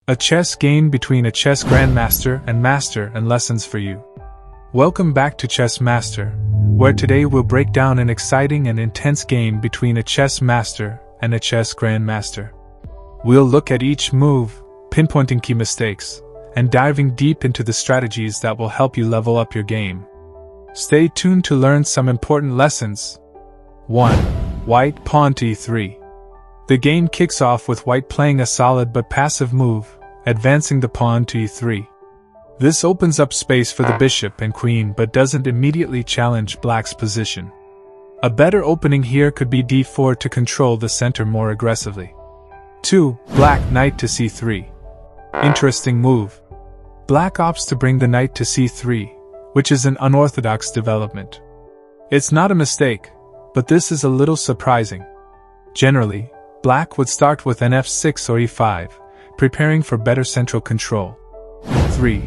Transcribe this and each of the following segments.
A chess game between a chess grandmaster and master and lessons for you. Welcome back to Chess Master, where today we'll break down an exciting and intense game between a chess master and a chess grandmaster. We'll look at each move, pinpointing key mistakes, and diving deep into the strategies that will help you level up your game. Stay tuned to learn some important lessons. 1. White pawn to e3. The game kicks off with white playing a solid but passive move, advancing the pawn to e3. This opens up space for the bishop and queen but doesn't immediately challenge black's position. A better opening here could be d4 to control the center more aggressively. 2. Black knight to c3. Interesting move. Black opts to bring the knight to c3, which is an unorthodox development. It's not a mistake, but this is a little surprising. Generally, black would start with an f6 or e5, preparing for better central control. 3.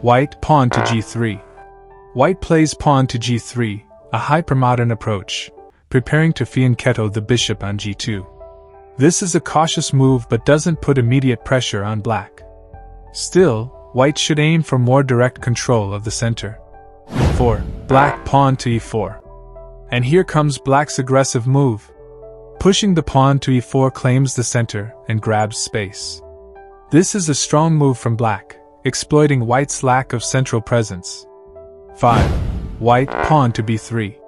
White pawn to g3. White plays pawn to g3, a hypermodern approach, preparing to fianchetto the bishop on g2. This is a cautious move but doesn't put immediate pressure on black. Still, white should aim for more direct control of the center. 4. Black pawn to e4. And here comes black's aggressive move. Pushing the pawn to e4 claims the center and grabs space. This is a strong move from black, exploiting white's lack of central presence. 5. White pawn to b3.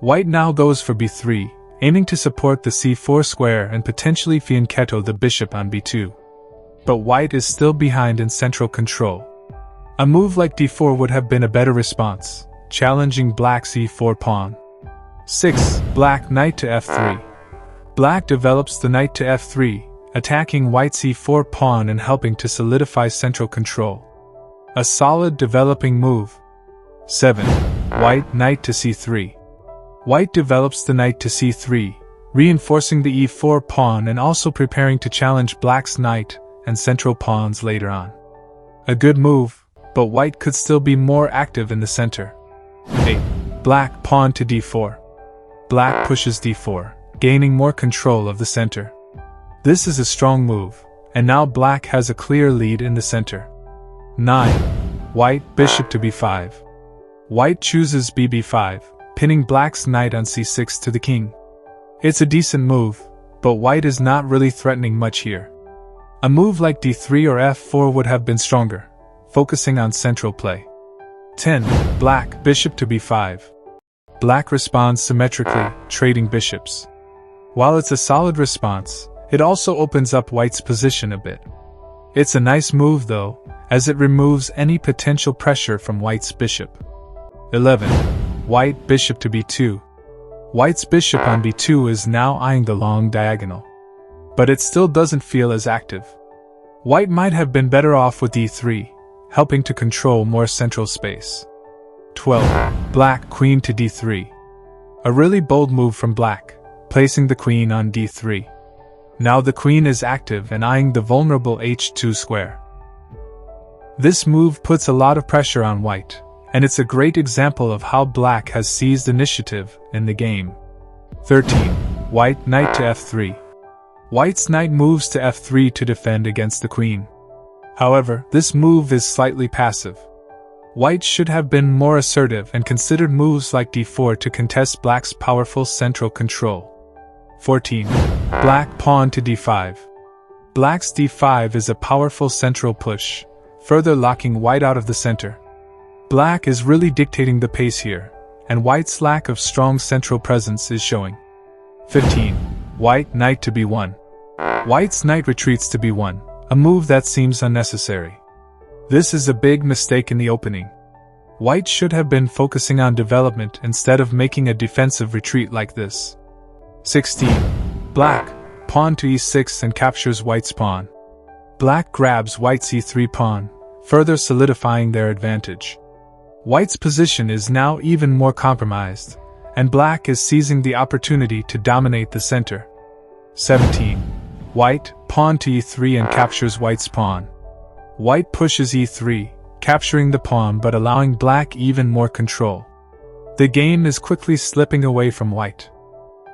White now goes for b3, aiming to support the c4 square and potentially fianchetto the bishop on b2. But white is still behind in central control. A move like d4 would have been a better response, challenging black's e4 pawn. 6. Black knight to f3. Black develops the knight to f3, attacking white's e4 pawn and helping to solidify central control. A solid developing move. 7. White knight to c3. White develops the knight to c3, reinforcing the e4 pawn and also preparing to challenge black's knight and central pawns later on. A good move, but white could still be more active in the center. 8. Black pawn to d4. Black pushes d4, gaining more control of the center. This is a strong move, and now black has a clear lead in the center. 9. White bishop to b5. White chooses bb5, pinning black's knight on c6 to the king. It's a decent move, but white is not really threatening much here. A move like d3 or f4 would have been stronger, focusing on central play. 10. Black bishop to b5. Black responds symmetrically, trading bishops. While it's a solid response, it also opens up white's position a bit. It's a nice move though, as it removes any potential pressure from white's bishop. 11. White bishop to b2. White's bishop on b2 is now eyeing the long diagonal. But it still doesn't feel as active. White might have been better off with d3, helping to control more central space. 12. Black queen to d3. A really bold move from black, placing the queen on d3. Now the queen is active and eyeing the vulnerable h2 square. This move puts a lot of pressure on white, and it's a great example of how black has seized initiative in the game. 13. White knight to f3. White's knight moves to f3 to defend against the queen. However, this move is slightly passive. White should have been more assertive and considered moves like d4 to contest black's powerful central control. 14. Black pawn to d5. Black's d5 is a powerful central push, further locking white out of the center. Black is really dictating the pace here, and white's lack of strong central presence is showing. 15. White knight to b1. White's knight retreats to b1, a move that seems unnecessary. This is a big mistake in the opening. White should have been focusing on development instead of making a defensive retreat like this. 16. Black pawn to e6 and captures white's pawn. Black grabs white's e3 pawn, further solidifying their advantage. White's position is now even more compromised, and black is seizing the opportunity to dominate the center. 17. White pawn to e3 and captures white's pawn. White pushes e3, capturing the pawn but allowing black even more control. The game is quickly slipping away from white.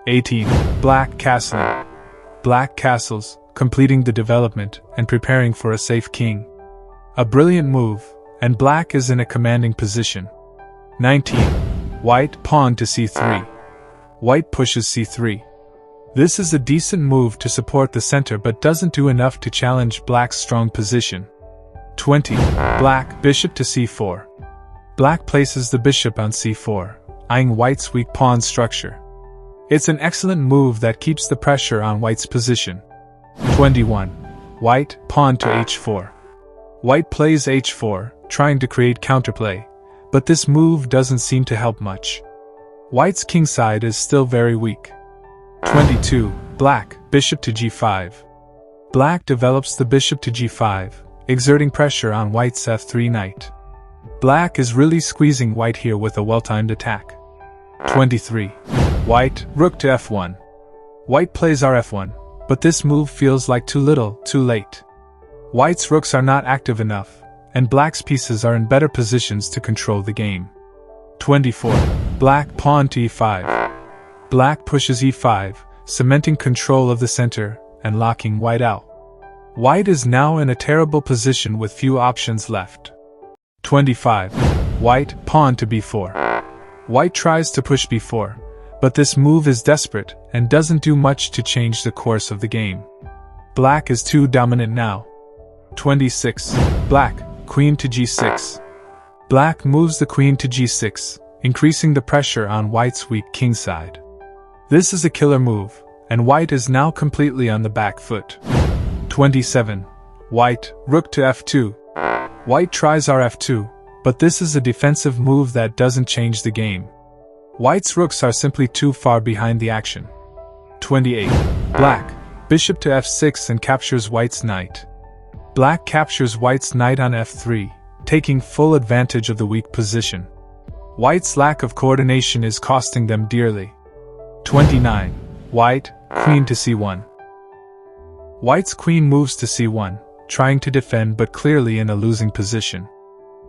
18. Black castling. Black castles, completing the development and preparing for a safe king. A brilliant move, and black is in a commanding position. 19. White pawn to c3. White pushes c3. This is a decent move to support the center but doesn't do enough to challenge black's strong position. 20. Black bishop to c4. Black places the bishop on c4, eyeing white's weak pawn structure. It's an excellent move that keeps the pressure on white's position. 21. White pawn to h4. White plays h4, trying to create counterplay, but this move doesn't seem to help much. White's kingside is still very weak. 22. Black bishop to g5. Black develops the bishop to g5, exerting pressure on white's f3 knight. Black is really squeezing white here with a well-timed attack. 23. White rook to f1. White plays rf1, but this move feels like too little, too late. White's rooks are not active enough, and black's pieces are in better positions to control the game. 24. Black pawn to e5. Black pushes e5, cementing control of the center and locking white out. White is now in a terrible position with few options left. 25. White pawn to b4. White tries to push b4, but this move is desperate and doesn't do much to change the course of the game. Black is too dominant now. 26. Black queen to g6. Black moves the queen to g6, increasing the pressure on white's weak kingside. This is a killer move, and white is now completely on the back foot. 27. White rook to f2. White tries rf2, but this is a defensive move that doesn't change the game. White's rooks are simply too far behind the action. 28. Black bishop to f6 and captures white's knight. Black captures white's knight on f3, taking full advantage of the weak position. White's lack of coordination is costing them dearly. 29. White queen to c1. White's queen moves to c1, trying to defend but clearly in a losing position.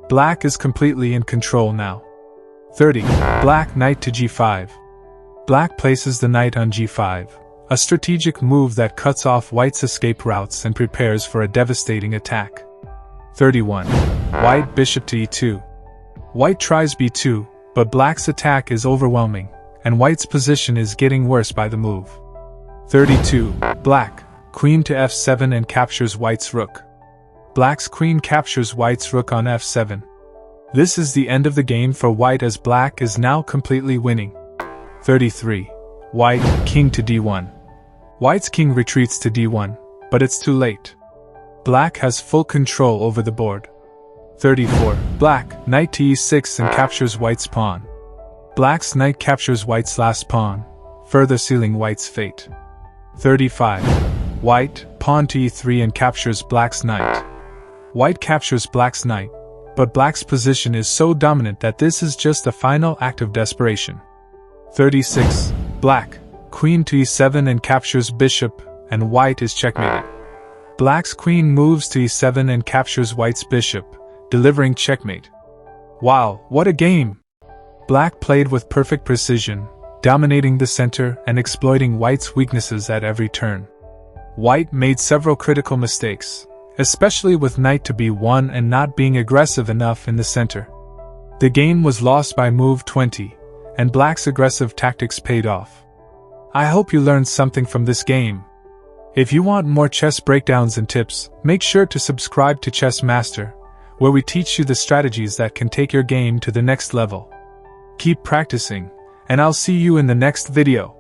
Black is completely in control now. 30. Black knight to g5. Black places the knight on g5, a strategic move that cuts off white's escape routes and prepares for a devastating attack. 31. White bishop to e2. White tries b2, but black's attack is overwhelming, and white's position is getting worse by the move. 32. Black queen to f7 and captures white's rook. Black's queen captures white's rook on f7. This is the end of the game for white as black is now completely winning. 33. White king to d1. White's king retreats to d1, but it's too late. Black has full control over the board. 34. Black knight to e6 and captures white's pawn. Black's knight captures white's last pawn, further sealing white's fate. 35. White pawn to e3 and captures black's knight. White captures black's knight, but black's position is so dominant that this is just a final act of desperation. 36. Black queen to e7 and captures bishop, and white is checkmated. Black's queen moves to e7 and captures white's bishop, delivering checkmate. Wow, what a game! Black played with perfect precision, dominating the center and exploiting white's weaknesses at every turn. White made several critical mistakes, especially with knight to b1 and not being aggressive enough in the center. The game was lost by move 20, and black's aggressive tactics paid off. I hope you learned something from this game. If you want more chess breakdowns and tips, make sure to subscribe to Chess Master, where we teach you the strategies that can take your game to the next level. Keep practicing, and I'll see you in the next video.